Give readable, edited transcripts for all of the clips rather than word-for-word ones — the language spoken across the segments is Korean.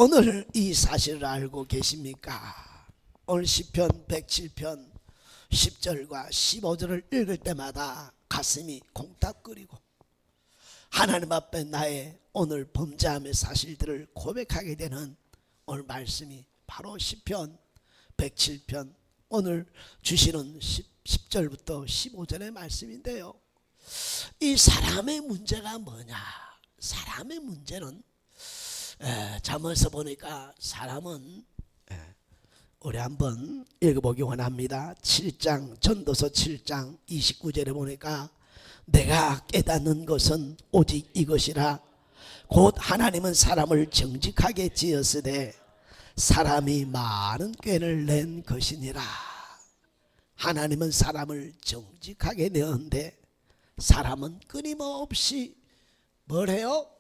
오늘 이 사실을 알고 계십니까? 오늘 시편 107편 10절과 15절을 읽을 때마다 가슴이 콩닥거리고 하나님 앞에 나의 오늘 범죄함의 사실들을 고백하게 되는 오늘 말씀이 바로 시편 107편 오늘 주시는 10절부터 15절의 말씀인데요. 이 사람의 문제가 뭐냐? 사람의 문제는 잠언서 보니까 사람은 우리 한번 읽어보기 원합니다. 7장 전도서 7장 29절에 보니까 내가 깨닫는 것은 오직 이것이라 곧 하나님은 사람을 정직하게 지었으되 사람이 많은 꾀를 낸 것이니라. 하나님은 사람을 정직하게 내었는데 사람은 끊임없이 뭘 해요?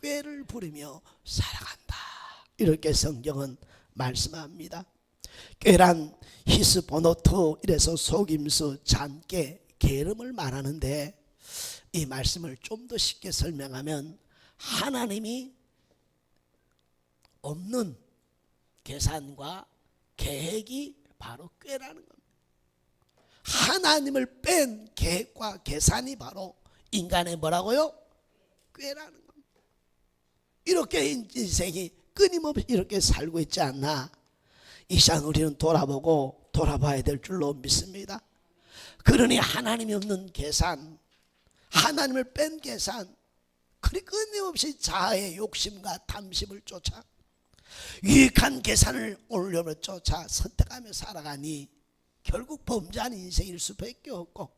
꾀를 부리며 살아간다. 이렇게 성경은 말씀합니다. 꾀란 히스보노트 이래서 속임수, 잔깨, 게으름을 말하는데 이 말씀을 좀 더 쉽게 설명하면 하나님이 없는 계산과 계획이 바로 꾀라는 겁니다. 하나님을 뺀 계획과 계산이 바로 인간의 뭐라고요? 꾀라는 겁니다. 이렇게 인생이 끊임없이 이렇게 살고 있지 않나? 이 시간 우리는 돌아보고 돌아봐야 될 줄로 믿습니다. 그러니 하나님이 없는 계산, 하나님을 뺀 계산, 그리 끊임없이 자아의 욕심과 탐심을 쫓아 유익한 계산을 올려며 쫓아 선택하며 살아가니 결국 범죄하는 인생일 수밖에 없고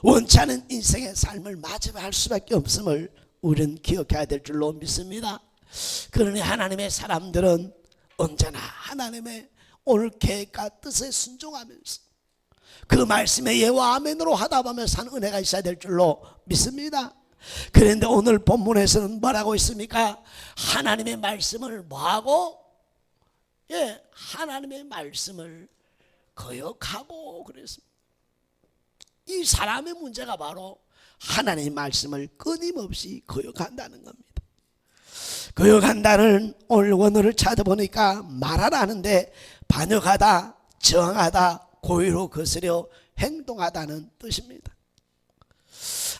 원치 않은 인생의 삶을 마주할 수밖에 없음을 우리는 기억해야 될 줄로 믿습니다. 그러니 하나님의 사람들은 언제나 하나님의 오늘 계획과 뜻에 순종하면서 그 말씀의 예와 아멘으로 하다 보면 사는 은혜가 있어야 될 줄로 믿습니다. 그런데 오늘 본문에서는 뭐라고 있습니까? 하나님의 말씀을 뭐하고? 하나님의 말씀을 거역하고 그랬습니다. 이 사람의 문제가 바로 하나님의 말씀을 끊임없이 거역한다는 겁니다. 거역한다는 오늘 원어를 찾아보니까 말하라는데 반역하다, 저항하다, 고의로 거스려 행동하다는 뜻입니다.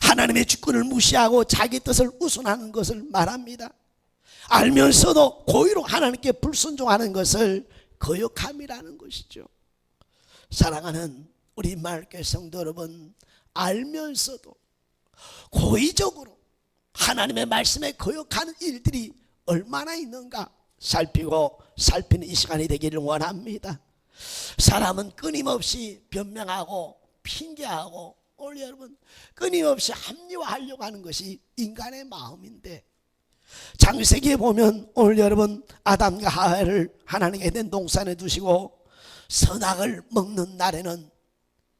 하나님의 주권을 무시하고 자기 뜻을 우선하는 것을 말합니다. 알면서도 고의로 하나님께 불순종하는 것을 거역함이라는 것이죠. 사랑하는 우리 마을교회 성도 여러분, 알면서도 고의적으로 하나님의 말씀에 거역하는 일들이 얼마나 있는가 살피는 이 시간이 되기를 원합니다. 사람은 끊임없이 변명하고 핑계하고 오늘 여러분 끊임없이 합리화하려고 하는 것이 인간의 마음인데 창세기에 보면 오늘 여러분 아담과 하와를 하나님께 에덴 동산에 두시고 선악을 먹는 날에는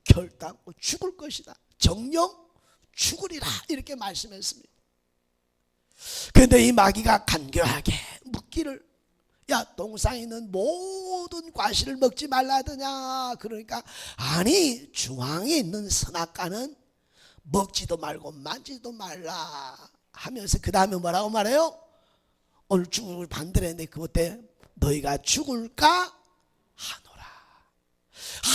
결단코 죽을 것이다. 정령 죽으리라 이렇게 말씀했습니다. 그런데 이 마귀가 간교하게 묻기를 야 동산에 있는 모든 과실을 먹지 말라 하더냐. 그러니까 아니 중앙에 있는 선악과는 먹지도 말고 만지도 말라 하면서 그 다음에 뭐라고 말해요? 오늘 죽을 반대로 했는데 그때 너희가 죽을까 하노라.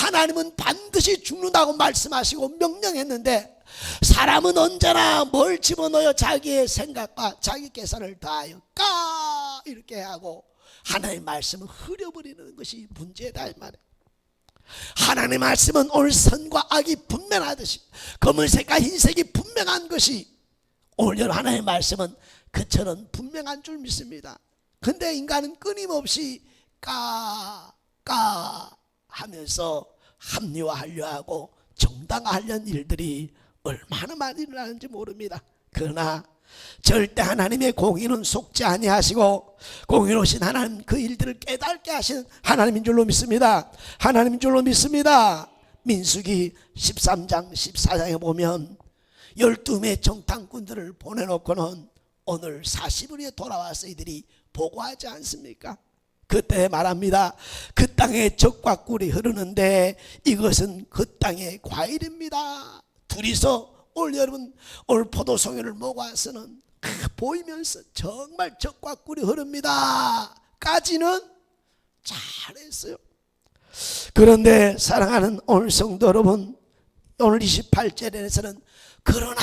하나님은 반드시 죽는다고 말씀하시고 명령했는데 사람은 언제나 뭘 집어넣어요? 자기의 생각과 자기 계산을 다하여 까 이렇게 하고 하나님의 말씀을 흐려버리는 것이 문제다 이 말이에요. 하나님의 말씀은 오늘 선과 악이 분명하듯이 검은색과 흰색이 분명한 것이 오늘 하나님의 말씀은 그처럼 분명한 줄 믿습니다. 근데 인간은 끊임없이 까 하면서 합리화하려 하고 정당화하려는 일들이 얼마나 많이 일어나는지 모릅니다. 그러나 절대 하나님의 공의는 속지 아니하시고 공의로우신 하나님 그 일들을 깨닫게 하시는 하나님인 줄로 믿습니다. 하나님인 줄로 믿습니다. 민수기 13장 14장에 보면 12명의 정탐꾼들을 보내놓고는 오늘 40일에 돌아와서 이들이 보고하지 않습니까? 그때 말합니다. 그 땅에 적과 꿀이 흐르는데 이것은 그 땅의 과일입니다. 둘이서 오늘 여러분 오늘 포도송이를 먹어 와서는 보이면서 정말 적과 꿀이 흐릅니다. 까지는 잘했어요. 그런데 사랑하는 오늘 성도 여러분, 오늘 28절에서는 그러나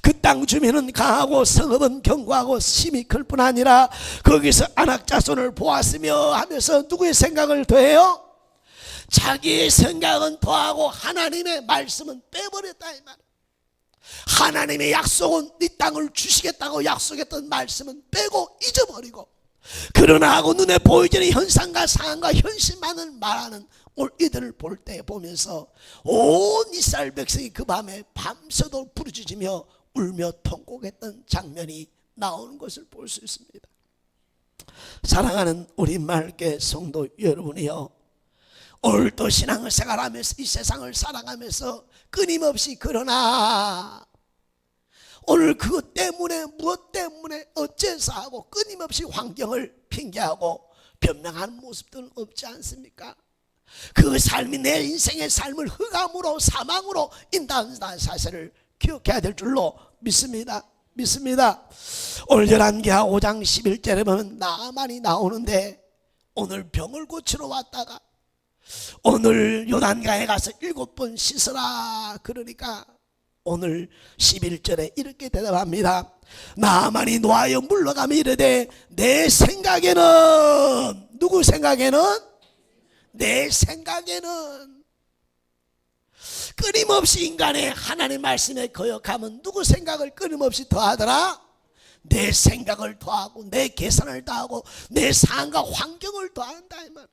그 땅 주민은 강하고 성읍은 견고하고 힘이 클 뿐 아니라 거기서 안악자손을 보았으며 하면서 누구의 생각을 더해요? 자기의 생각은 더하고 하나님의 말씀은 빼버렸다 이 말이에요. 하나님의 약속은 네 땅을 주시겠다고 약속했던 말씀은 빼고 잊어버리고, 그러나 하고 눈에 보이지는 현상과 상황과 현실만을 말하는 오늘 이들을 볼 때 보면서 온 이스라엘 백성이 그 밤에 밤새도록 부르짖으며 울며 통곡했던 장면이 나오는 것을 볼 수 있습니다. 사랑하는 우리 맑게 성도 여러분이요, 오늘도 신앙을 생활하면서 이 세상을 살아가면서 끊임없이 그러나 오늘 그것 때문에 무엇 때문에 어째서 하고 끊임없이 환경을 핑계하고 변명하는 모습들은 없지 않습니까? 그 삶이 내 인생의 삶을 흑암으로 사망으로 인도한다는 사실을 기억해야 될 줄로 믿습니다. 오늘 열왕기하 5장 11절에 보면 나만이 나오는데, 오늘 병을 고치러 왔다가 오늘 요단강에 가서 7번 씻으라 그러니까 오늘 11절에 이렇게 대답합니다. 나만이 노하여 물러가며 이르되 내 생각에는, 누구 생각에는? 내 생각에는. 끊임없이 인간의 하나님 말씀에 거역하면 누구 생각을 끊임없이 더하더라? 내 생각을 더하고 내 계산을 더하고 내 상황과 환경을 더한다 이 말.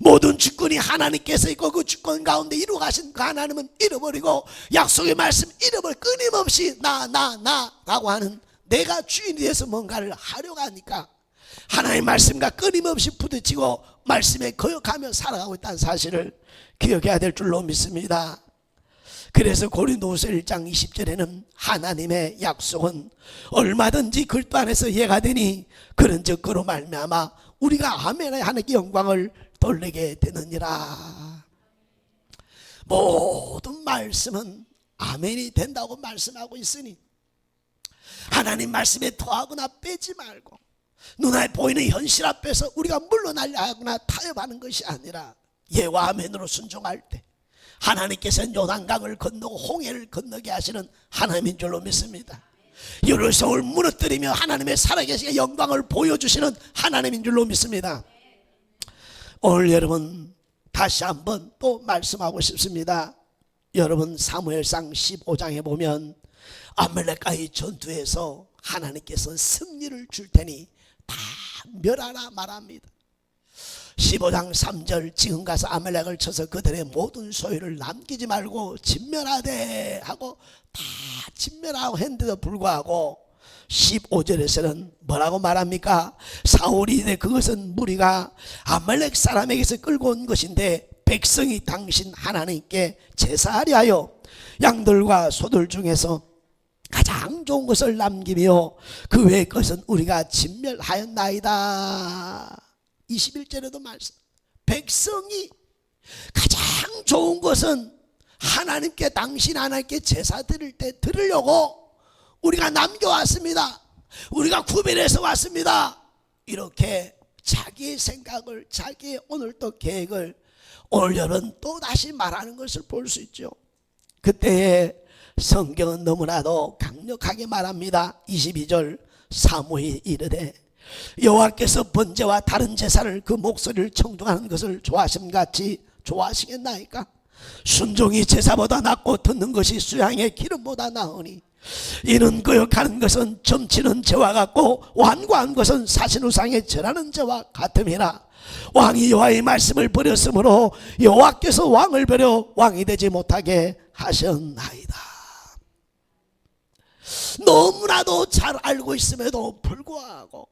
모든 주권이 하나님께서 있고 그 주권 가운데 이루어가신 그 하나님은 잃어버리고 약속의 말씀 잃어버리고 끊임없이 나라고 하는 내가 주인이 돼서 뭔가를 하려고 하니까 하나님의 말씀과 끊임없이 부딪히고 말씀에 거역하며 살아가고 있다는 사실을 기억해야 될 줄로 믿습니다. 그래서 고린도후서 1장 20절에는 하나님의 약속은 얼마든지 그리스도 안에서 이해가 되니 그런즉 그로 말미암아 우리가 아멘 하나님께 영광을 돌리게 되느니라. 모든 말씀은 아멘이 된다고 말씀하고 있으니 하나님 말씀에 더하거나 빼지 말고 눈에 보이는 현실 앞에서 우리가 물러나려 하거나 타협하는 것이 아니라 예와 아멘으로 순종할 때 하나님께서는 요단강을 건너고 홍해를 건너게 하시는 하나님인 줄로 믿습니다. 예루살렘을 무너뜨리며 하나님의 살아계신 영광을 보여주시는 하나님인 줄로 믿습니다. 오늘 여러분 다시 한번 또 말씀하고 싶습니다. 여러분 사무엘상 15장에 보면 아말렉과의 전투에서 하나님께서 승리를 줄 테니 다 멸하라 말합니다. 15장 3절 지금 가서 아말렉을 쳐서 그들의 모든 소유를 남기지 말고 진멸하되 하고 다 진멸하고 했는데도 불구하고 15절에서는 뭐라고 말합니까? 사울이 이르되 그것은 무리가 아말렉 사람에게서 끌고 온 것인데 백성이 당신 하나님께 제사하려 하여 양들과 소들 중에서 가장 좋은 것을 남기며 그 외의 것은 우리가 진멸하였나이다. 21절에도 말씀, 백성이 가장 좋은 것은 하나님께 당신 하나님께 제사 드릴 때 드리려고 우리가 남겨왔습니다. 우리가 구별해서 왔습니다. 이렇게 자기의 생각을 자기의 오늘 또 계획을 오늘 여러분 또 다시 말하는 것을 볼 수 있죠. 그때에 성경은 너무나도 강력하게 말합니다. 22절 사무엘이 이르되 여호와께서 번제와 다른 제사를 그 목소리를 청중하는 것을 좋아하심같이 좋아하시겠나이까? 순종이 제사보다 낫고 듣는 것이 수양의 기름보다 나으니 이는 거역하는 것은 점치는 죄와 같고 완고한 것은 사신우상에 절하는 죄와 같음이라. 왕이 여호와의 말씀을 버렸으므로 여호와께서 왕을 버려 왕이 되지 못하게 하셨나이다. 너무나도 잘 알고 있음에도 불구하고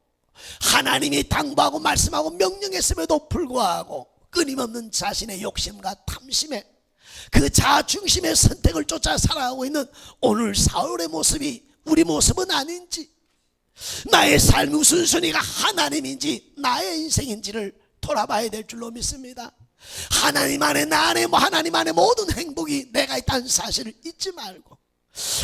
하나님이 당부하고 말씀하고 명령했음에도 불구하고 끊임없는 자신의 욕심과 탐심에 그 자중심의 선택을 쫓아 살아가고 있는 오늘 사울의 모습이 우리 모습은 아닌지, 나의 삶의 우선순위가 하나님인지 나의 인생인지를 돌아봐야 될 줄로 믿습니다. 하나님 안에 나 안에 하나님 안에 모든 행복이 내가 있다는 사실을 잊지 말고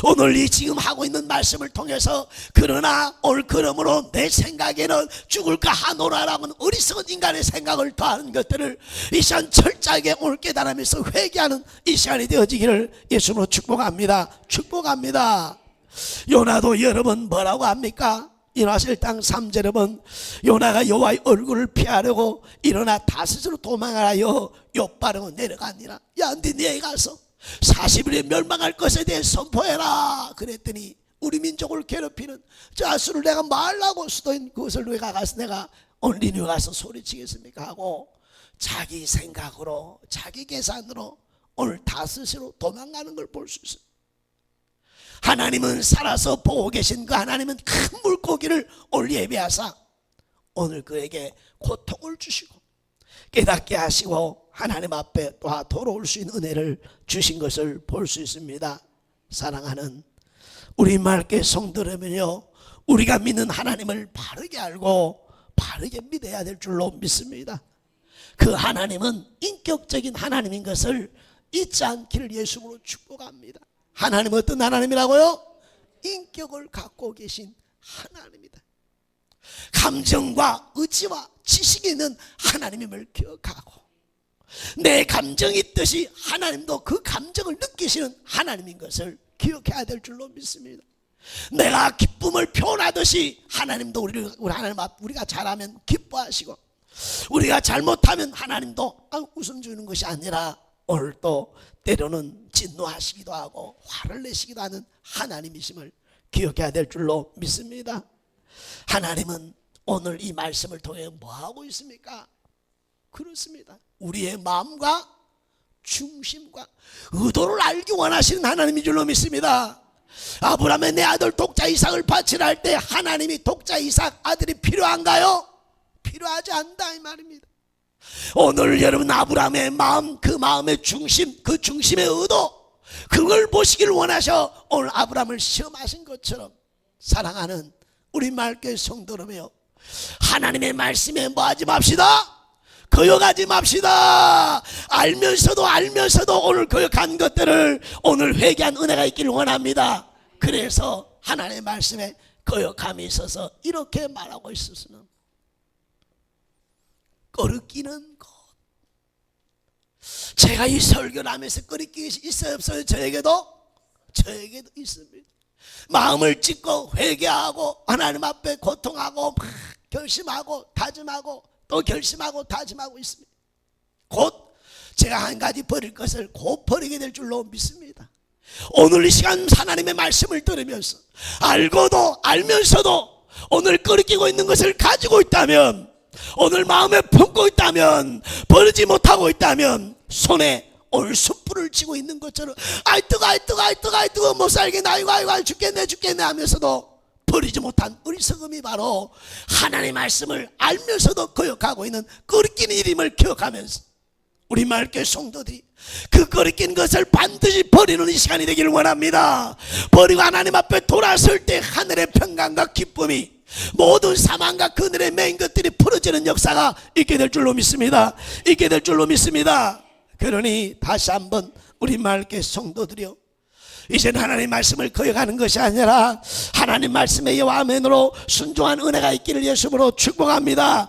오늘 이 지금 하고 있는 말씀을 통해서 그러나 올 그러므로 내 생각에는 죽을까 하노라라는 어리석은 인간의 생각을 더하는 것들을 이 시간 철저하게 오늘 깨달으면서 회개하는 이 시간이 되어지기를 예수님으로 축복합니다. 축복합니다. 요나도 여러분 뭐라고 합니까? 요나 1장 3절에 보면 요나가 여호와의 얼굴을 피하려고 일어나 다섯으로 도망하여 욥바로 내려가니라. 야, 네 가서 40일에 멸망할 것에 대해 선포해라. 그랬더니 우리 민족을 괴롭히는 자수를 내가 말라고 수도인 그것을 누가 가서 내가 오늘 니누에 가서 소리치겠습니까 하고 자기 생각으로 자기 계산으로 오늘 다섯으로 도망가는 걸 볼 수 있어요. 하나님은 살아서 보고 계신 그 하나님은 큰 물고기를 오늘 예배하사 오늘 그에게 고통을 주시고 깨닫게 하시고 하나님 앞에 또 돌아올 수 있는 은혜를 주신 것을 볼 수 있습니다. 사랑하는 우리 맑게 성도라면요, 우리가 믿는 하나님을 바르게 알고 바르게 믿어야 될 줄로 믿습니다. 그 하나님은 인격적인 하나님인 것을 잊지 않기를 예수로 축복합니다. 하나님은 어떤 하나님이라고요? 인격을 갖고 계신 하나님이다. 감정과 의지와 지식이 있는 하나님임을 기억하고 내 감정이 있듯이 하나님도 그 감정을 느끼시는 하나님인 것을 기억해야 될 줄로 믿습니다. 내가 기쁨을 표현하듯이 하나님도 우리 하나님 앞 우리가 잘하면 기뻐하시고 우리가 잘못하면 하나님도 웃음 주는 것이 아니라 오늘 또 때로는 진노하시기도 하고 화를 내시기도 하는 하나님이심을 기억해야 될 줄로 믿습니다. 하나님은 오늘 이 말씀을 통해 뭐하고 있습니까? 그렇습니다. 우리의 마음과 중심과 의도를 알기 원하시는 하나님인 줄로 믿습니다. 아브라함의 내 아들 독자 이삭을 바치라 할 때 하나님이 독자 이삭 아들이 필요한가요? 필요하지 않다 이 말입니다. 오늘 여러분 아브라함의 마음, 그 마음의 중심, 그 중심의 의도, 그걸 보시길 원하셔 오늘 아브라함을 시험하신 것처럼 사랑하는 우리 맑게 성도라며 하나님의 말씀에 뭐하지 맙시다. 거역하지 맙시다. 알면서도 오늘 거역한 것들을 오늘 회개한 은혜가 있기를 원합니다. 그래서 하나님의 말씀에 거역함이 있어서 이렇게 말하고 있었으나 꺼리끼는 것. 제가 이 설교를 하면서 꺼리끼기 있어요 없어요? 저에게도 있습니다. 마음을 찢고 회개하고 하나님 앞에 고통하고 막 결심하고 다짐하고 또 결심하고 다짐하고 있습니다. 곧 제가 한 가지 버릴 것을 곧 버리게 될 줄로 믿습니다. 오늘 이 시간 하나님의 말씀을 들으면서 알고도 알면서도 오늘 꺼리끼고 있는 것을 가지고 있다면, 오늘 마음에 품고 있다면, 버리지 못하고 있다면 손에 오늘 숯불을 쥐고 있는 것처럼 아이 뜨거 못 살겠네, 아이고 죽겠네 하면서도 버리지 못한 어리석음이 바로 하나님의 말씀을 알면서도 거역하고 있는 꺼리끼는 일임을 기억하면서 우리 맑게 성도들이 그 꺼리낀 것을 반드시 버리는 이 시간이 되기를 원합니다. 버리고 하나님 앞에 돌아설 때 하늘의 평강과 기쁨이 모든 사망과 그늘에 매인 것들이 풀어지는 역사가 있게 될 줄로 믿습니다. 그러니 다시 한번 우리 맑게 성도들이요, 이제는 하나님 말씀을 거역하는 것이 아니라 하나님 말씀의 여호와 아멘으로 순종한 은혜가 있기를 예수님으로 축복합니다.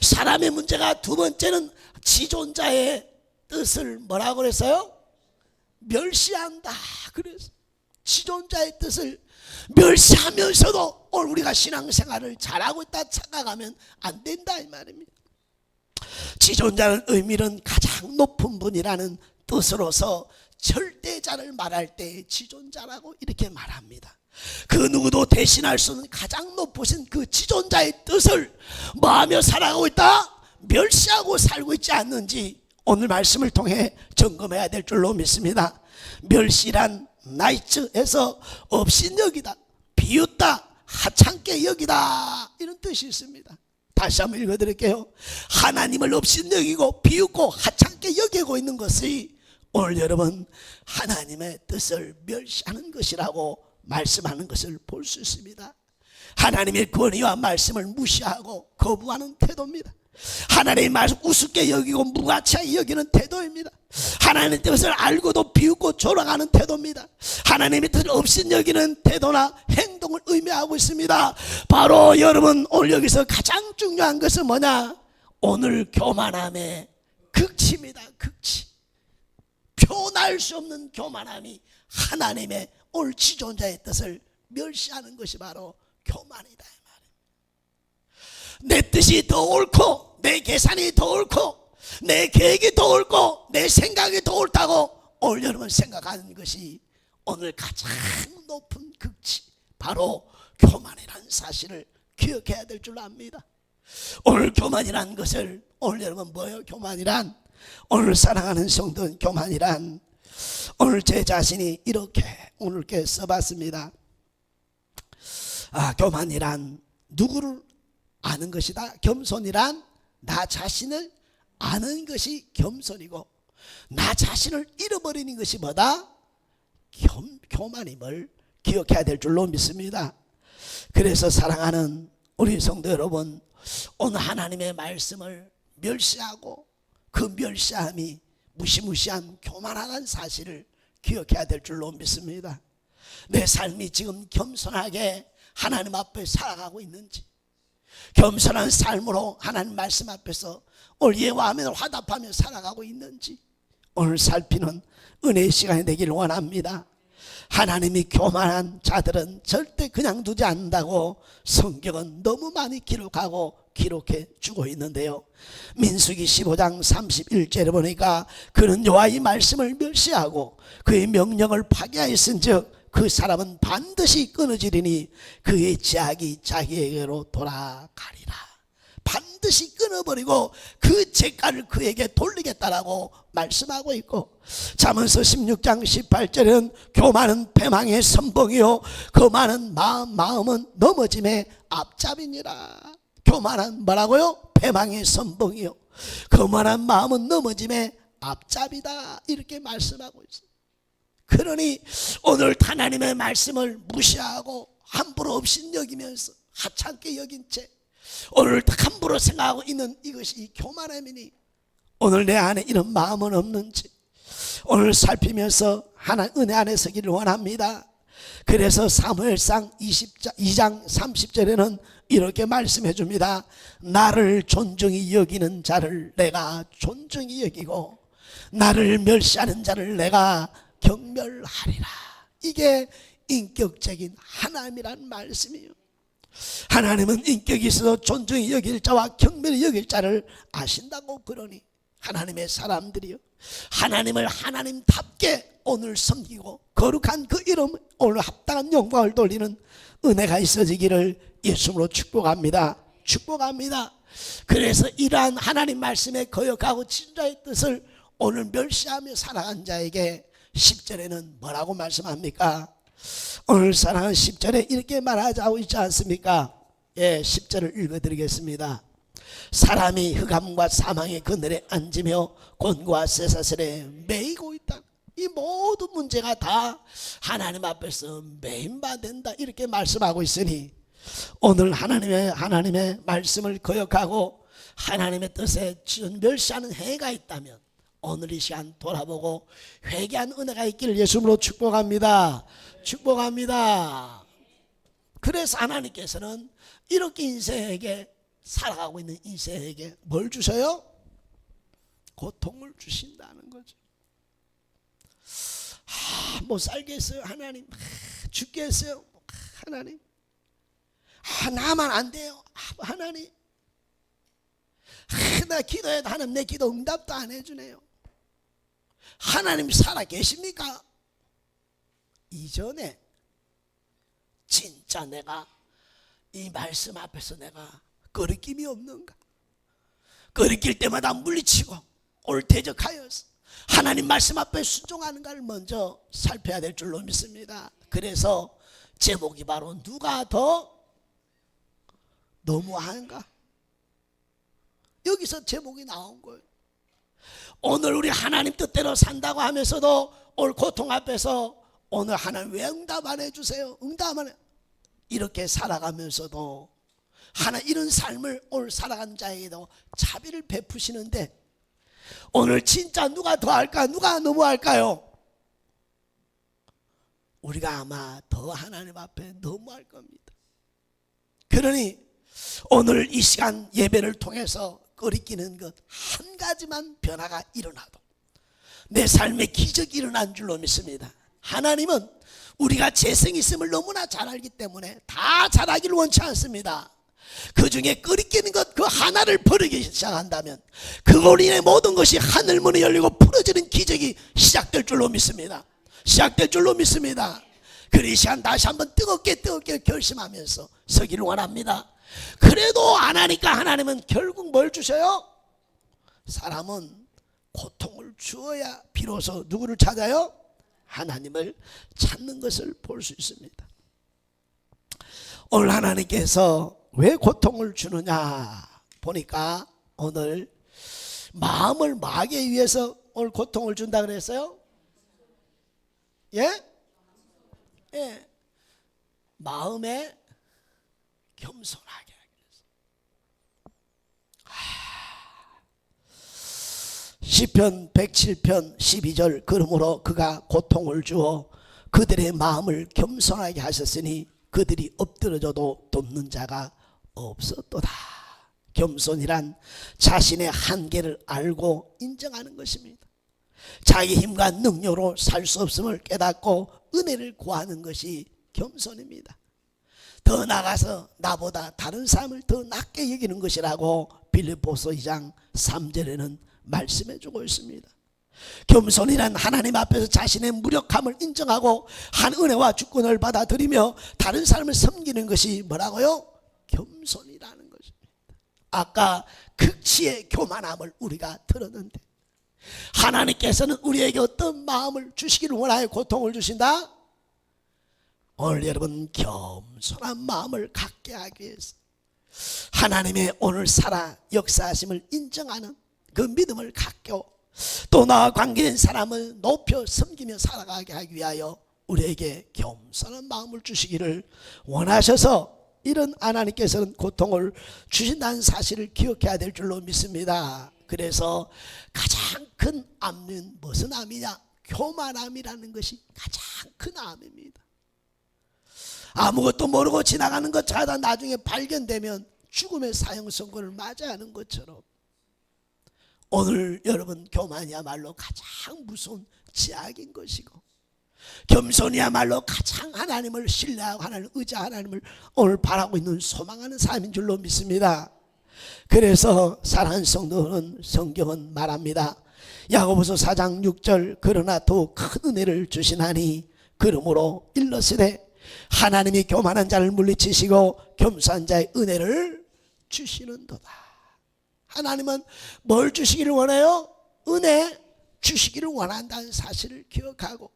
사람의 문제가 두 번째는 지존자의 뜻을 뭐라고 그랬어요? 멸시한다. 그래서 지존자의 뜻을 멸시하면서도 오늘 우리가 신앙생활을 잘하고 있다 착각하면 안 된다 이 말입니다. 지존자는 의미는 가장 높은 분이라는 뜻으로서 절대자를 말할 때 지존자라고 이렇게 말합니다. 그 누구도 대신할 수 없는 가장 높으신 그 지존자의 뜻을 뭐하며 살아가고 있다? 멸시하고 살고 있지 않는지 오늘 말씀을 통해 점검해야 될 줄로 믿습니다. 멸시란 나이츠에서 업신여기다, 비웃다, 하찮게 여기다 이런 뜻이 있습니다. 다시 한번 읽어드릴게요. 하나님을 업신여기고 비웃고 하찮게 여기고 있는 것이 오늘 여러분 하나님의 뜻을 멸시하는 것이라고 말씀하는 것을 볼 수 있습니다. 하나님의 권위와 말씀을 무시하고 거부하는 태도입니다. 하나님의 말씀 우습게 여기고 무가치하게 여기는 태도입니다. 하나님의 뜻을 알고도 비웃고 졸아가는 태도입니다. 하나님의 뜻을 없인 여기는 태도나 행동을 의미하고 있습니다. 바로 여러분, 오늘 여기서 가장 중요한 것은 뭐냐? 오늘 교만함의 극치입니다. 극치. 표현할 수 없는 교만함이 하나님의 오늘 지존자의 뜻을 멸시하는 것이 바로 교만이다. 내 뜻이 더 옳고 내 계산이 더 옳고 내 계획이 더 옳고 내 생각이 더 옳다고 오늘 여러분 생각하는 것이 오늘 가장 높은 극치, 바로 교만이라는 사실을 기억해야 될 줄 압니다. 오늘 교만이라는 것을, 오늘 여러분 뭐예요? 교만이란, 오늘 사랑하는 성도는 교만이란, 오늘 제 자신이 이렇게 오늘 게 써봤습니다. 교만이란 누구를 아는 것이다. 겸손이란 나 자신을 아는 것이 겸손이고, 나 자신을 잃어버리는 것이 뭐다? 교만임을 기억해야 될 줄로 믿습니다. 그래서 사랑하는 우리 성도 여러분, 오늘 하나님의 말씀을 멸시하고 그 멸시함이 무시무시한 교만하다는 사실을 기억해야 될 줄로 믿습니다. 내 삶이 지금 겸손하게 하나님 앞에 살아가고 있는지, 겸손한 삶으로 하나님 말씀 앞에서 오늘 예화하며 화답하며 살아가고 있는지 오늘 살피는 은혜의 시간이 되기를 원합니다. 하나님이 교만한 자들은 절대 그냥 두지 않는다고 성경은 너무 많이 기록해 주고 있는데요, 민수기 15장 31절에 보니까 그는 여호와의 말씀을 멸시하고 그의 명령을 파괴하였은즉 그 사람은 반드시 끊어지리니 그의 죄악이 자기에게로 돌아가리라. 반드시 끊어버리고 그 죄가를 그에게 돌리겠다라고 말씀하고 있고, 잠언서 16장 18절에는 교만은 패망의 선봉이요 거만한 마음은 넘어짐의 앞잡이니라. 교만은 뭐라고요? 패망의 선봉이요 거만한 마음은 넘어짐의 앞잡이다, 이렇게 말씀하고 있어요. 그러니 오늘 하나님의 말씀을 무시하고 함부로 없인 여기면서 하찮게 여긴 채 오늘 함부로 생각하고 있는 이것이 교만함이니, 오늘 내 안에 이런 마음은 없는지 오늘 살피면서 하나님 은혜 안에 서기를 원합니다. 그래서 사무엘상 2장 30절에는 이렇게 말씀해 줍니다. 나를 존중히 여기는 자를 내가 존중히 여기고 나를 멸시하는 자를 내가 경멸하리라. 이게 인격적인 하나님이란 말씀이에요. 하나님은 인격이 있어서 존중히 여길 자와 경멸히 여길 자를 아신다고. 그러니 하나님의 사람들이요, 하나님을 하나님답게 오늘 섬기고 거룩한 그 이름 오늘 합당한 영광을 돌리는 은혜가 있어지기를 예수님으로 축복합니다. 축복합니다. 그래서 이러한 하나님 말씀에 거역하고 지존자의 뜻을 오늘 멸시하며 살아간 자에게 10절에는 뭐라고 말씀합니까? 오늘 사랑하는 10절에 이렇게 말하자고 있지 않습니까? 10절을 읽어드리겠습니다. 사람이 흑암과 사망의 그늘에 앉으며 곤고와 쇠사슬에 매이고 있다. 이 모든 문제가 다 하나님 앞에서 매인받는다, 이렇게 말씀하고 있으니 오늘 하나님의 말씀을 거역하고 하나님의 뜻에 멸시하는 행위가 있다면 오늘 이 시간 돌아보고 회개한 은혜가 있기를 예수님으로 축복합니다. 축복합니다. 그래서 하나님께서는 이렇게 인생에게 살아가고 있는 인생에게 뭘 주셔요? 고통을 주신다는 거죠. 못 살겠어요 하나님, 죽겠어요 하나님, 나만 안 돼요 하나님, 나 기도해도 하나님 내 기도 응답도 안 해주네요. 하나님 살아 계십니까? 이전에 진짜 내가 이 말씀 앞에서 내가 거리낌이 없는가? 거리낄 때마다 물리치고 옳대적하여서 하나님 말씀 앞에 순종하는가를 먼저 살펴야 될 줄로 믿습니다. 그래서 제목이 바로 누가 더 너무한가? 여기서 제목이 나온 거예요. 오늘 우리 하나님 뜻대로 산다고 하면서도 오늘 고통 앞에서 오늘 하나님 왜 응답 안 해주세요? 응답 안 해. 이렇게 살아가면서도 이런 삶을 오늘 살아간 자에게도 자비를 베푸시는데, 오늘 진짜 누가 더 할까? 누가 너무할까요? 우리가 아마 더 하나님 앞에 너무할 겁니다. 그러니 오늘 이 시간 예배를 통해서 거리끼는 것 한 가지만 변화가 일어나도 내 삶에 기적이 일어난 줄로 믿습니다. 하나님은 우리가 재성이 있음을 너무나 잘 알기 때문에 다 잘하기를 원치 않습니다. 그 중에 끓이끼는 것 그 하나를 버리기 시작한다면 그걸로 인해 모든 것이 하늘문이 열리고 풀어지는 기적이 시작될 줄로 믿습니다. 시작될 줄로 믿습니다. 그리 시간 다시 한번 뜨겁게 결심하면서 서기를 원합니다. 그래도 안 하니까 하나님은 결국 뭘 주셔요? 사람은 고통을 주어야 비로소 누구를 찾아요? 하나님을 찾는 것을 볼 수 있습니다. 오늘 하나님께서 왜 고통을 주느냐 보니까 오늘 마음을 마하기 위해서 오늘 고통을 준다 그랬어요? 예? 예. 마음에 겸손하게 시편 107편 12절 그러므로 그가 고통을 주어 그들의 마음을 겸손하게 하셨으니 그들이 엎드러져도 돕는 자가 없었도다. 겸손이란 자신의 한계를 알고 인정하는 것입니다. 자기 힘과 능력으로 살 수 없음을 깨닫고 은혜를 구하는 것이 겸손입니다. 더 나가서 나보다 다른 사람을 더 낮게 여기는 것이라고 빌립보서 2장 3절에는 말씀해주고 있습니다. 겸손이란 하나님 앞에서 자신의 무력함을 인정하고 한 은혜와 주권을 받아들이며 다른 사람을 섬기는 것이 뭐라고요? 겸손이라는 것입니다. 아까 극치의 교만함을 우리가 들었는데 하나님께서는 우리에게 어떤 마음을 주시기를 원하여 고통을 주신다? 오늘 여러분 겸손한 마음을 갖게 하기 위해서 하나님의 오늘 살아 역사하심을 인정하는 그 믿음을 갖고 또 나와 관계된 사람을 높여 섬기며 살아가게 하기 위하여 우리에게 겸손한 마음을 주시기를 원하셔서 이런 하나님께서는 고통을 주신다는 사실을 기억해야 될 줄로 믿습니다. 그래서 가장 큰 암은 무슨 암이냐? 교만함이라는 것이 가장 큰 암입니다. 아무것도 모르고 지나가는 것 찾아 나중에 발견되면 죽음의 사형 선고를 맞아야 하는 것처럼 오늘 여러분 교만이야말로 가장 무서운 제약인 것이고 겸손이야말로 가장 하나님을 신뢰하고 하나님을 의지하고 하나님을 오늘 바라고 있는 소망하는 삶인 줄로 믿습니다. 그래서 사랑하는 성도는 성경은 말합니다. 야고보서 4장 6절 그러나 더욱 큰 은혜를 주시나니 그러므로 일러스되 하나님이 교만한 자를 물리치시고 겸손한 자의 은혜를 주시는도다. 하나님은 뭘 주시기를 원해요? 은혜 주시기를 원한다는 사실을 기억하고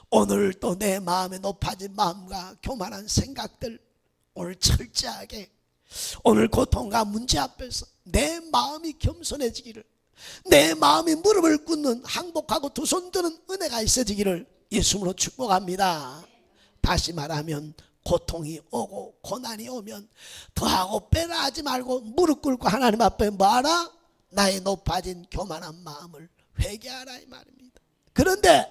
오늘 또 내 마음에 높아진 마음과 교만한 생각들 오늘 철저하게 오늘 고통과 문제 앞에서 내 마음이 겸손해지기를 내 마음이 무릎을 꿇는 항복하고 두 손 드는 은혜가 있어지기를 예수님으로 축복합니다. 다시 말하면 고통이 오고 고난이 오면 더하고 빼라 하지 말고 무릎 꿇고 하나님 앞에 뭐하라? 나의 높아진 교만한 마음을 회개하라 이 말입니다. 그런데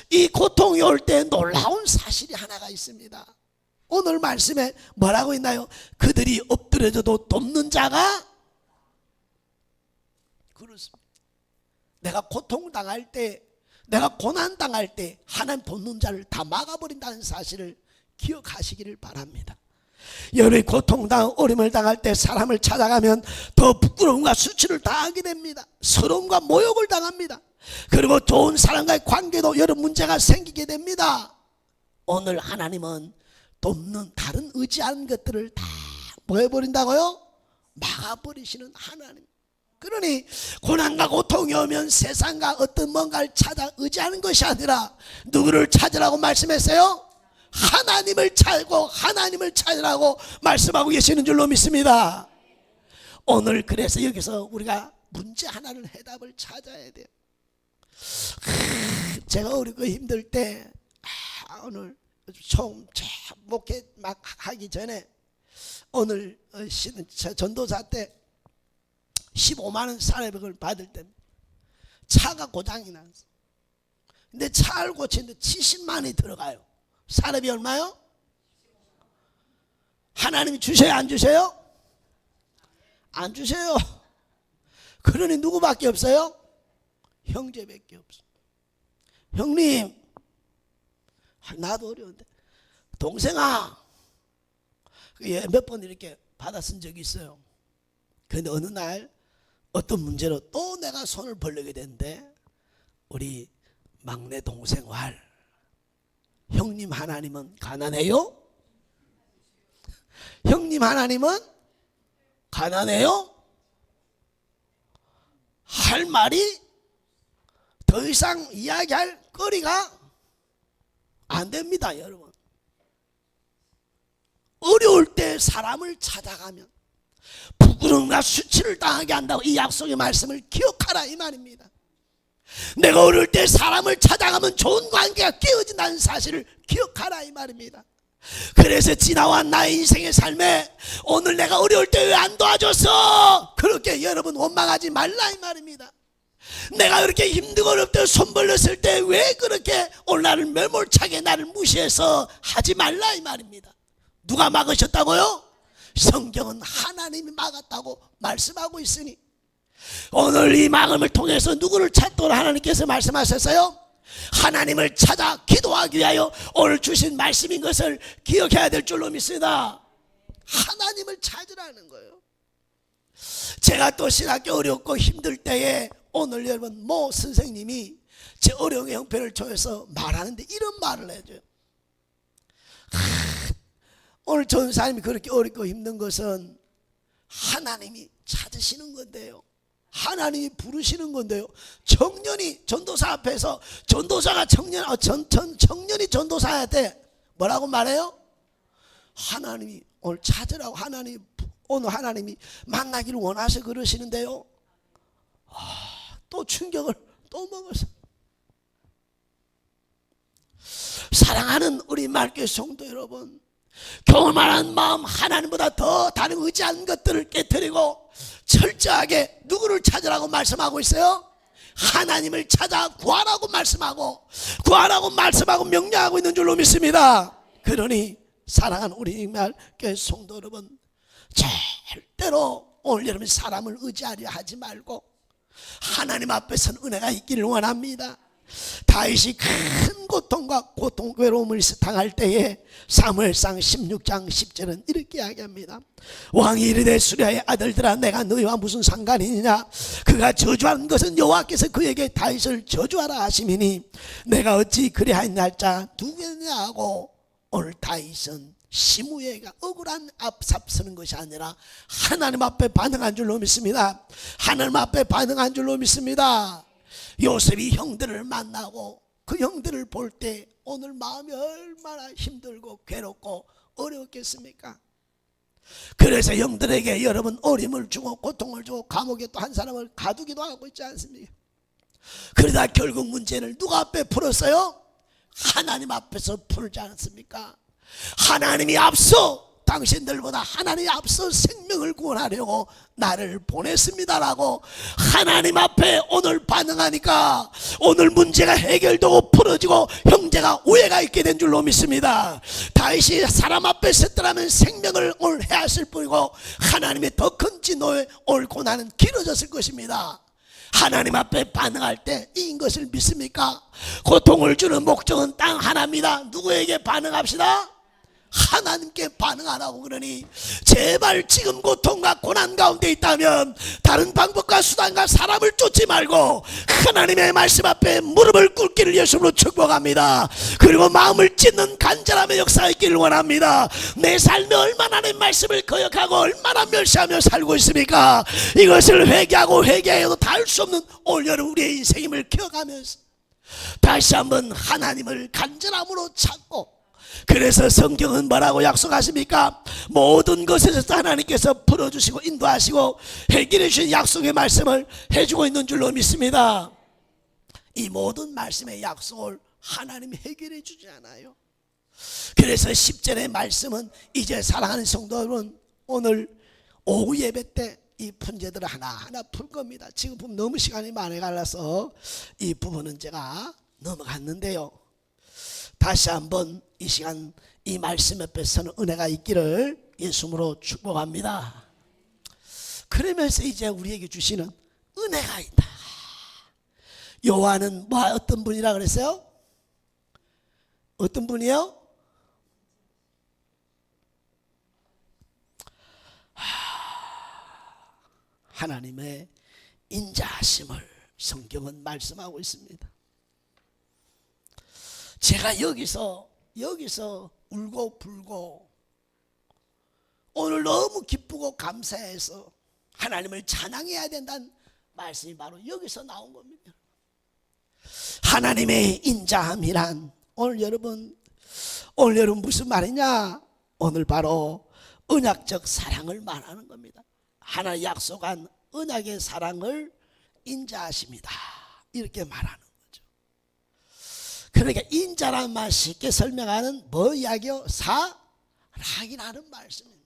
이 고통이 올 때 놀라운 사실이 하나가 있습니다. 오늘 말씀에 뭐라고 있나요? 그들이 엎드려져도 돕는 자가 그렇습니다. 내가 고통을 당할 때 내가 고난 당할 때 하나님 돕는 자를 다 막아버린다는 사실을 기억하시기를 바랍니다. 여러분이 고통당하고 어려움을 당할 때 사람을 찾아가면 더 부끄러움과 수치를 당하게 됩니다. 서러움과 모욕을 당합니다. 그리고 좋은 사람과의 관계도 여러 문제가 생기게 됩니다. 오늘 하나님은 돕는 다른 의지하는 것들을 다 뭐 해버린다고요? 막아버리시는 하나님. 그러니 고난과 고통이 오면 세상과 어떤 뭔가를 찾아 의지하는 것이 아니라 누구를 찾으라고 말씀했어요? 하나님을 찾고 하나님을 찾으라고 말씀하고 계시는 줄로 믿습니다. 오늘 그래서 여기서 우리가 문제 하나를 해답을 찾아야 돼요. 제가 어리고 힘들 때 오늘 처음 목회 막 하기 전에 오늘 전도사 때 15만 원 사례비를 받을 때 차가 고장이 났어. 근데 차를 고치는데 70만 원이 들어가요. 사례비 얼마요? 하나님이 주셔요, 안 주셔요? 안 주셔요. 그러니 누구밖에 없어요? 형제밖에 없어. 형님, 나도 어려운데 동생아, 몇 번 이렇게 받아쓴 적이 있어요. 그런데 어느 날 어떤 문제로 또 내가 손을 벌리게 됐는데, 우리 막내 동생 왈, 형님 하나님은 가난해요? 형님 하나님은 가난해요? 할 말이 더 이상 이야기할 거리가 안 됩니다, 여러분. 어려울 때 사람을 찾아가면 부끄러움과 수치를 당하게 한다고 이 약속의 말씀을 기억하라 이 말입니다. 내가 어려울 때 사람을 찾아가면 좋은 관계가 깨어진다는 사실을 기억하라 이 말입니다. 그래서 지나온 나의 인생의 삶에 오늘 내가 어려울 때 왜 안 도와줬어? 그렇게 여러분 원망하지 말라 이 말입니다. 내가 그렇게 힘들고 어렵을 때 손 벌렸을 때 왜 그렇게 오늘 나를 매몰차게 나를 무시해서 하지 말라 이 말입니다. 누가 막으셨다고요? 성경은 하나님이 막았다고 말씀하고 있으니 오늘 이 막음을 통해서 누구를 찾도록 하나님께서 말씀하셨어요? 하나님을 찾아 기도하기 위하여 오늘 주신 말씀인 것을 기억해야 될 줄로 믿습니다. 하나님을 찾으라는 거예요. 제가 또 신학교 어렵고 힘들 때에 오늘 여러분 모 선생님이 제 어려움의 형편을 통해서 말하는데 이런 말을 해줘요. 오늘 전사님이 그렇게 어렵고 힘든 것은 하나님이 찾으시는 건데요, 하나님이 부르시는 건데요. 청년이 전도사 앞에서 전도사가 청년이 전도사한테 뭐라고 말해요? 하나님이 오늘 찾으라고, 오늘 하나님이 만나기를 원하셔 그러시는데요. 또 충격을 또 먹었어. 사랑하는 우리 말교회 성도 여러분, 교만한 마음, 하나님보다 더 다른 의지하는 것들을 깨뜨리고 철저하게 누구를 찾으라고 말씀하고 있어요? 하나님을 찾아 구하라고 말씀하고 명령하고 있는 줄로 믿습니다. 그러니 사랑하는 우리 말교회 성도 여러분, 절대로 오늘 여러분 사람을 의지하려 하지 말고 하나님 앞에서는 은혜가 있기를 원합니다. 다윗이 큰 고통과 외로움을 당할 때에 사무엘상 16장 10절은 이렇게 이야기합니다. 왕이 이르되 수리아의 아들들아, 내가 너희와 무슨 상관이냐? 그가 저주하는 것은 여호와께서 그에게 다윗을 저주하라 하심이니 내가 어찌 그리하였냐 할 자 누구냐 하고, 오늘 다윗은 시므야가 억울한 앞서는 것이 아니라 하나님 앞에 반응한 줄로 믿습니다. 하나님 앞에 반응한 줄로 믿습니다. 요셉이 형들을 만나고 그 형들을 볼 때 오늘 마음이 얼마나 힘들고 괴롭고 어려웠겠습니까? 그래서 형들에게 여러분 어림을 주고 고통을 주고 감옥에 또 한 사람을 가두기도 하고 있지 않습니까? 그러다 결국 문제를 누가 앞에 풀었어요? 하나님 앞에서 풀지 않습니까? 하나님이 앞서, 당신들보다 하나님이 앞서 생명을 구원하려고 나를 보냈습니다라고 하나님 앞에 오늘 반응하니까 오늘 문제가 해결되고 풀어지고 형제가 우애가 있게 된 줄로 믿습니다. 다윗이 사람 앞에 섰더라면 생명을 오늘 해하실 뿐이고 하나님의 더 큰 진노에 오늘 고난은 길어졌을 것입니다. 하나님 앞에 반응할 때 이인 것을 믿습니까? 고통을 주는 목적은 딱 하나입니다. 누구에게 반응합시다? 하나님께 반응하라고. 그러니 제발 지금 고통과 고난 가운데 있다면 다른 방법과 수단과 사람을 쫓지 말고 하나님의 말씀 앞에 무릎을 꿇기를 예수로 축복합니다. 그리고 마음을 찢는 간절함의 역사가 있기를 원합니다. 내 삶에 얼마나 내 말씀을 거역하고 얼마나 멸시하며 살고 있습니까? 이것을 회개하고 회개해도 다 할 수 없는 올 여름 우리의 인생임을 기억하면서 다시 한번 하나님을 간절함으로 찾고, 그래서 성경은 뭐라고 약속하십니까? 모든 것에서 하나님께서 풀어주시고 인도하시고 해결해 주신 약속의 말씀을 해주고 있는 줄로 믿습니다. 이 모든 말씀의 약속을 하나님이 해결해 주지 않아요. 그래서 10절의 말씀은 이제 사랑하는 성도 여러분, 오늘 오후 예배 때 이 문제들을 하나하나 풀 겁니다. 지금 보면 너무 시간이 많이 갈라서 이 부분은 제가 넘어갔는데요. 다시 한번 이 시간 이 말씀 옆에서는 은혜가 있기를 예수님으로 축복합니다. 그러면서 이제 우리에게 주시는 은혜가 있다. 요한은 어떤 분이라 그랬어요? 어떤 분이요? 하나님의 인자하심을 성경은 말씀하고 있습니다. 제가 여기서 울고 불고 오늘 너무 기쁘고 감사해서 하나님을 찬양해야 된다는 말씀이 바로 여기서 나온 겁니다. 하나님의 인자함이란 오늘 여러분 무슨 말이냐? 오늘 바로 언약적 사랑을 말하는 겁니다. 하나님 약속한 언약의 사랑을 인자하십니다. 이렇게 말하는 거죠. 그러니까 인자란 말 쉽게 설명하는 뭐 이야기요? 사랑이라는 말씀입니다.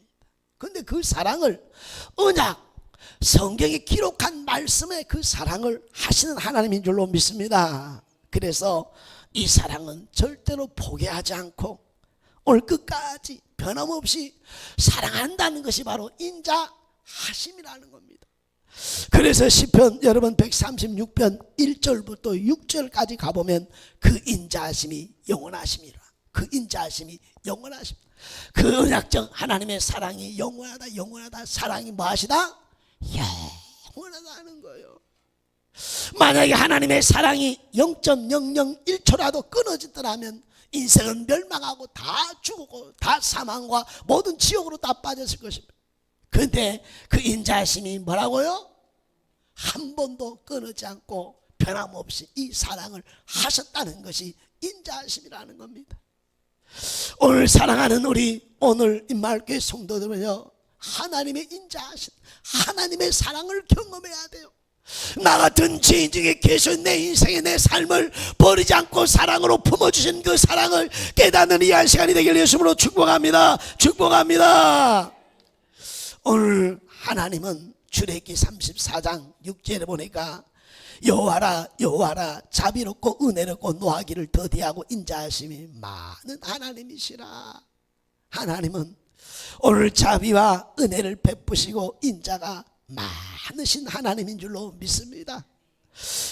그런데 그 사랑을 언약 성경에 기록한 말씀에 그 사랑을 하시는 하나님인 줄로 믿습니다. 그래서 이 사랑은 절대로 포기하지 않고 오늘 끝까지 변함없이 사랑한다는 것이 바로 인자하심이라는 겁니다. 그래서 시편 여러분 136편 1절부터 6절까지 가보면 그 인자하심이 영원하심이라. 그 인자하심이 영원하십니다. 그 언약적 하나님의 사랑이 영원하다. 사랑이 뭐하시다? 영원하다 하는 거예요. 만약에 하나님의 사랑이 0.001초라도 끊어지더라면 인생은 멸망하고 다 죽고 다 사망과 모든 지옥으로 다 빠졌을 것입니다. 그런데 그 인자하심이 뭐라고요? 한 번도 끊어지 않고 변함없이 이 사랑을 하셨다는 것이 인자하심이라는 겁니다. 오늘 사랑하는 우리 오늘 임마을교회 성도들은요, 하나님의 인자하심, 하나님의 사랑을 경험해야 돼요. 나 같은 죄인 중에 계신 내 인생의 내 삶을 버리지 않고 사랑으로 품어주신 그 사랑을 깨닫는 이 한 시간이 되길 예수님으로 축복합니다. 오늘 하나님은 출애굽기 34장 6절에 보니까 여호와라 자비롭고 은혜롭고 노하기를 더디하고 인자하심이 많은 하나님이시라. 하나님은 오늘 자비와 은혜를 베푸시고 인자가 많으신 하나님인 줄로 믿습니다.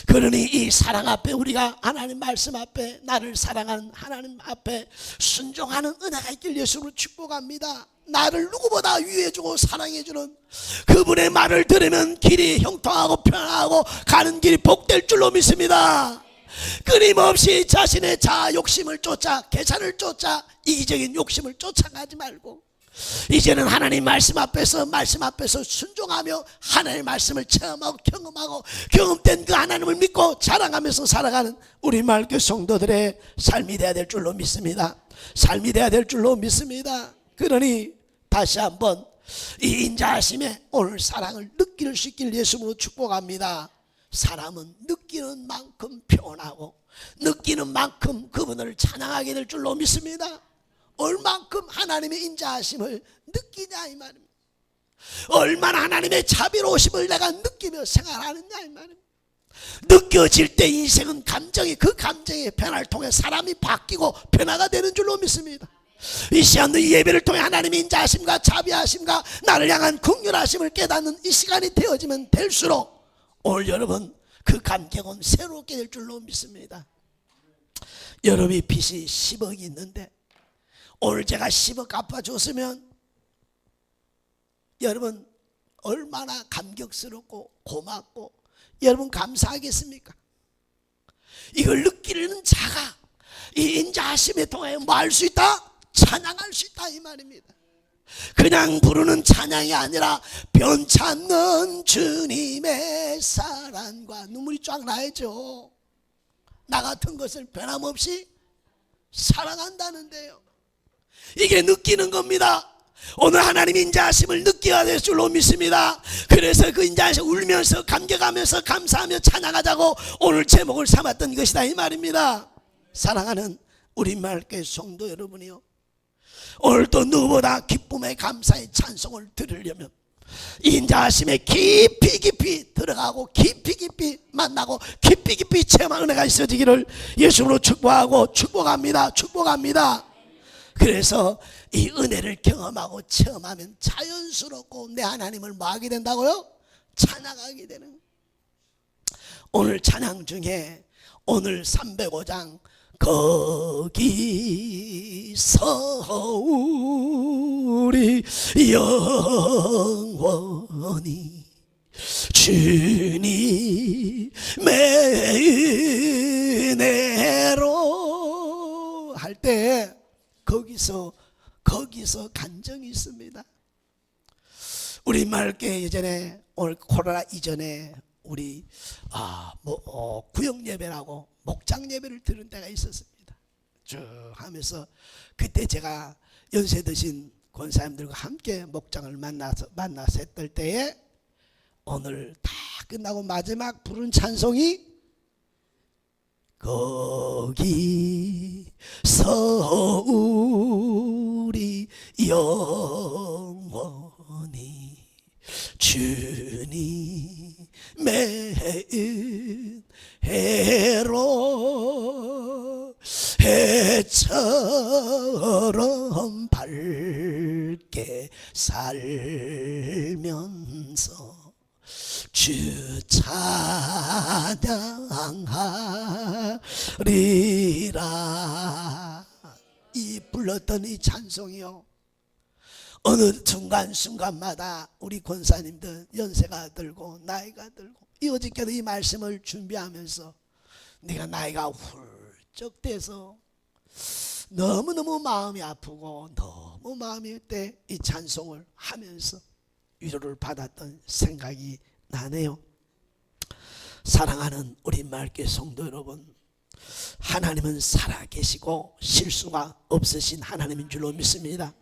그러니 이 사랑 앞에 우리가 하나님 말씀 앞에 나를 사랑하는 하나님 앞에 순종하는 은혜가 있길 예수로 축복합니다. 나를 누구보다 위해주고 사랑해주는 그분의 말을 들으면 길이 형통하고 편하고 가는 길이 복될 줄로 믿습니다. 끊임없이 자신의 자아 욕심을 쫓아 계산을 쫓아 이기적인 욕심을 쫓아가지 말고 이제는 하나님 말씀 앞에서 순종하며 하나님의 말씀을 체험하고 경험하고 경험된 그 하나님을 믿고 자랑하면서 살아가는 우리 마을교회 성도들의 삶이 되어야 될 줄로 믿습니다. 그러니 다시 한번 이 인자하심에 오늘 사랑을 느낄 수 있길 예수님으로 축복합니다. 사람은 느끼는 만큼 표현하고 느끼는 만큼 그분을 찬양하게 될 줄로 믿습니다. 얼만큼 하나님의 인자하심을 느끼냐 이 말입니다. 얼마나 하나님의 자비로우심을 내가 느끼며 생활하느냐 이 말입니다. 느껴질 때 인생은 그 감정의 변화를 통해 사람이 바뀌고 변화가 되는 줄로 믿습니다. 이 시간 이 예배를 통해 하나님의 인자하심과 자비하심과 나를 향한 긍휼하심을 깨닫는 이 시간이 되어지면 될수록 오늘 여러분 그 감격은 새롭게 될 줄로 믿습니다. 여러분이 빚이 10억이 있는데 오늘 제가 10억 갚아줬으면 여러분 얼마나 감격스럽고 고맙고 여러분 감사하겠습니까? 이걸 느끼는 자가 이 인자하심에 통해 뭐 할 수 있다? 찬양할 수 있다 이 말입니다. 그냥 부르는 찬양이 아니라 변찮는 주님의 사랑과 눈물이 쫙 나야죠. 나 같은 것을 변함없이 사랑한다는데요. 이게 느끼는 겁니다. 오늘 하나님 인자하심을 느껴야 될 줄로 믿습니다. 그래서 그 인자하심 울면서 감격하면서 감사하며 찬양하자고 오늘 제목을 삼았던 것이다 이 말입니다. 사랑하는 우리 맑게 성도 여러분이요, 오늘도 누구보다 기쁨의 감사의 찬송을 들으려면 인자하심에 깊이 깊이 들어가고 깊이 깊이 만나고 깊이 깊이 체험하는 은혜가 있어지기를 예수로 축복하고 축복합니다. 그래서 이 은혜를 경험하고 체험하면 자연스럽고 내 하나님을 뭐 하게 된다고요? 찬양하게 되는. 오늘 찬양 중에 오늘 305장 거기서 우리 영원히 주님의 은혜로 할 때 거기서 간정이 있습니다. 우리 맑게 예전에 오늘 코로나 이전에 우리 구역 예배라고 목장 예배를 들은 때가 있었습니다. 쭉 하면서 그때 제가 연세 드신 권사님들과 함께 목장을 만나서 했을 때에 오늘 다 끝나고 마지막 부른 찬송이 거기서 우리 영원히 주님의 은혜로 해처럼 밝게 살면서 주 찬양하리라. 이 불렀던 이 찬송이요, 어느 순간순간마다 우리 권사님들 연세가 들고 나이가 들고 이 어저께도 이 말씀을 준비하면서 내가 나이가 훌쩍 돼서 너무너무 마음이 아프고 너무 마음일 때 이 찬송을 하면서 위로를 받았던 생각이 나네요. 사랑하는 우리 맑게 성도 여러분, 하나님은 살아계시고 실수가 없으신 하나님인 줄로 믿습니다.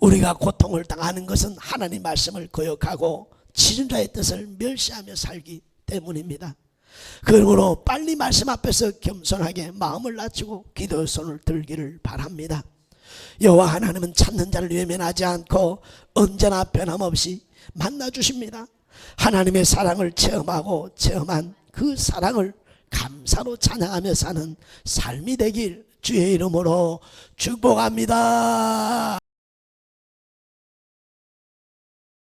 우리가 고통을 당하는 것은 하나님 말씀을 거역하고 치존자의 뜻을 멸시하며 살기 때문입니다. 그러므로 빨리 말씀 앞에서 겸손하게 마음을 낮추고 기도의 손을 들기를 바랍니다. 여호와 하나님은 찾는 자를 외면하지 않고 언제나 변함없이 만나주십니다. 하나님의 사랑을 체험한 그 사랑을 감사로 찬양하며 사는 삶이 되길 주의 이름으로 축복합니다.